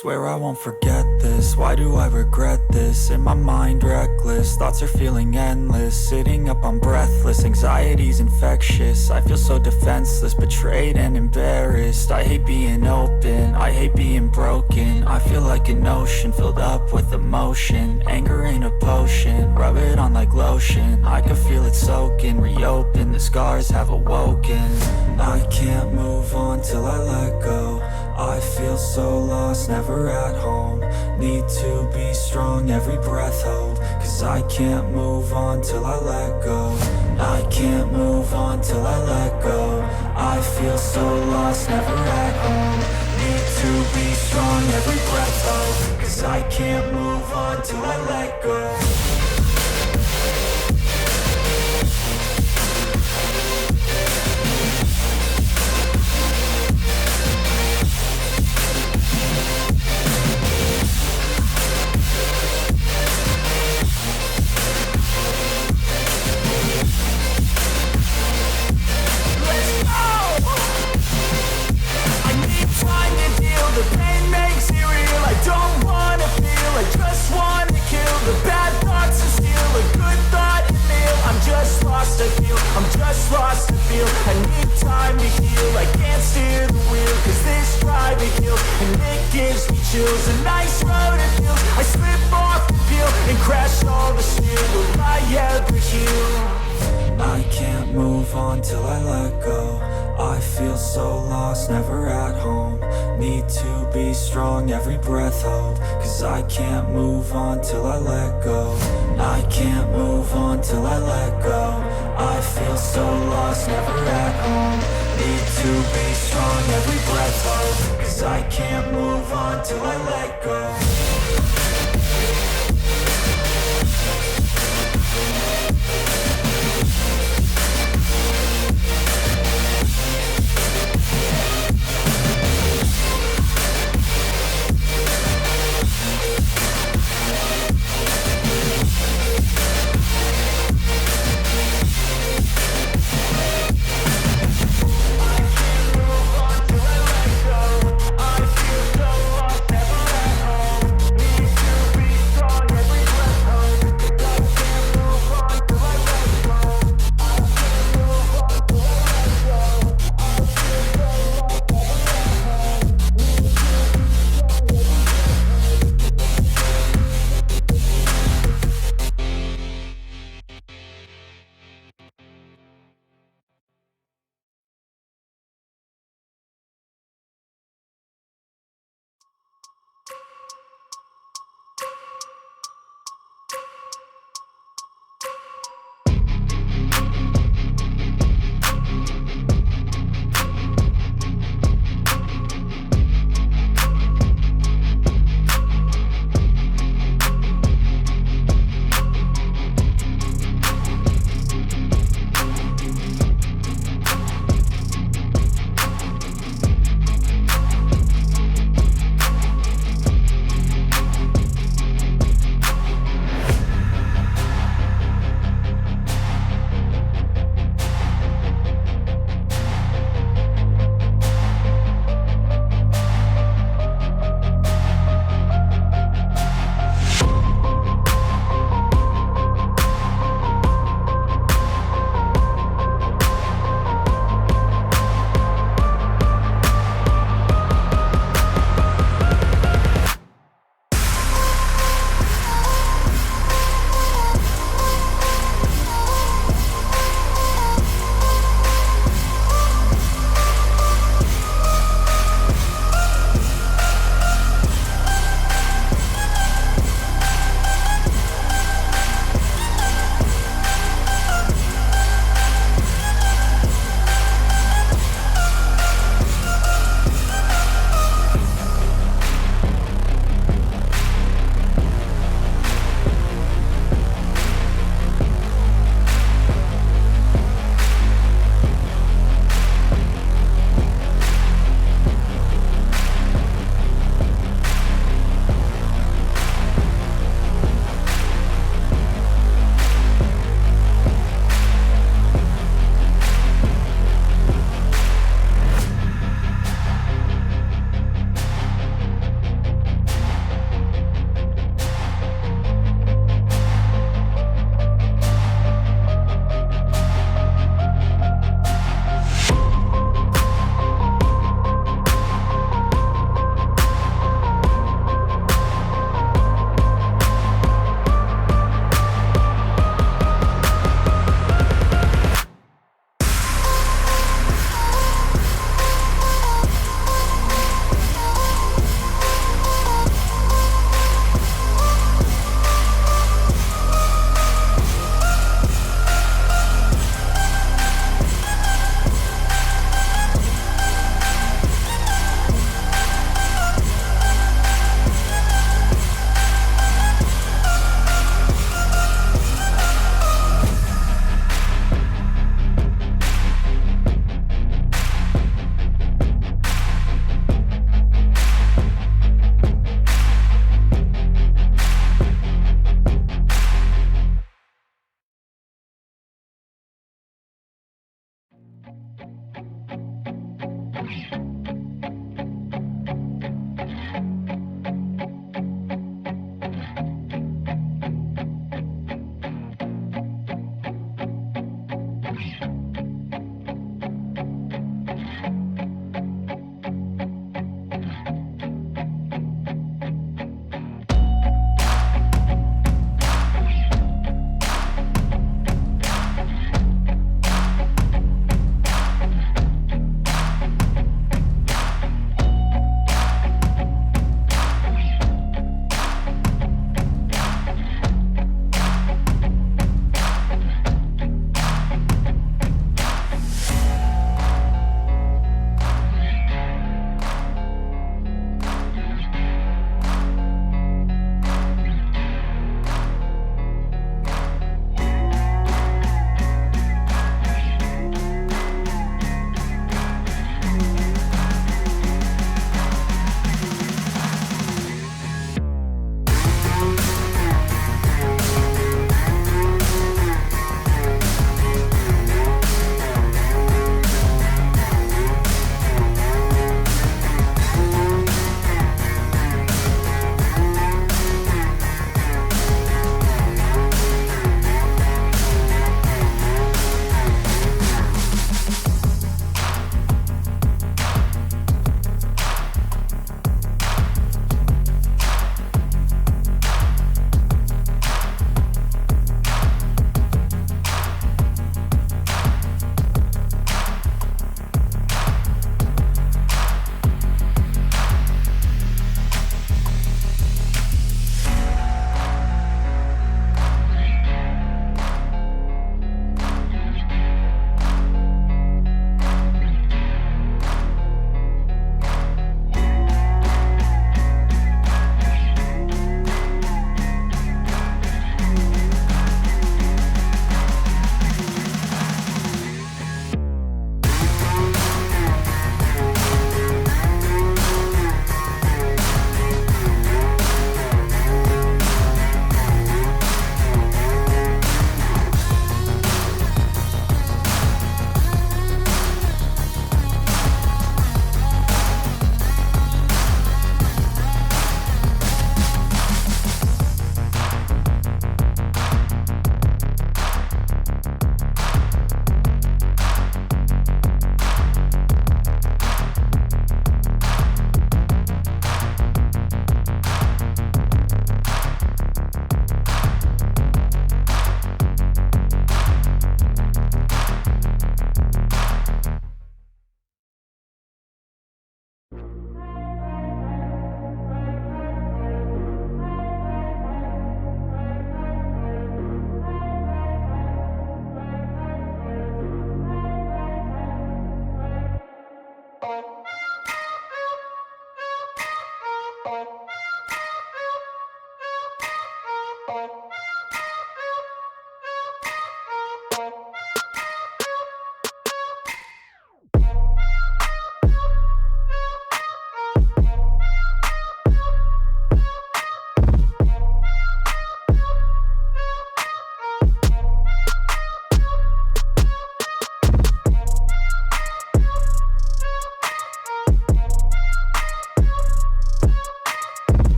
Swear I won't forget this, why do I regret this? In my mind reckless, thoughts are feeling endless. Sitting up I'm breathless, anxiety's infectious. I feel so defenseless, betrayed and embarrassed. I hate being open, I hate being broken. I feel like an ocean filled up with emotion. Anger ain't a potion, rub it on like lotion. I can feel it soaking, reopen, the scars have awoken. I can't move on till I let go. I feel so lost, never at home. Need to be strong, every breath hold. Cause I can't move on till I let go. I can't move on till I let go. I feel so lost, never at home. Need to be strong, every breath hold. Cause I can't move on till I let go. The pain makes it real. I don't wanna feel, I just wanna kill the bad thoughts and steal a good thought and meal. I'm just lost, I feel, I'm just lost to feel. I need time to heal, I can't steer the wheel. Cause this drive it kills, and it gives me chills. A nice road it feels, I slip off the peel and crash all the steel. Will I ever heal? I can't move on till I let go. I feel so lost, never at home. Need to be strong, every breath hold. Cause I can't move on till I let go. I can't move on till I let go. I feel so lost, never at home. Need to be strong, every breath hold. Cause I can't move on till I let go.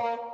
Bye.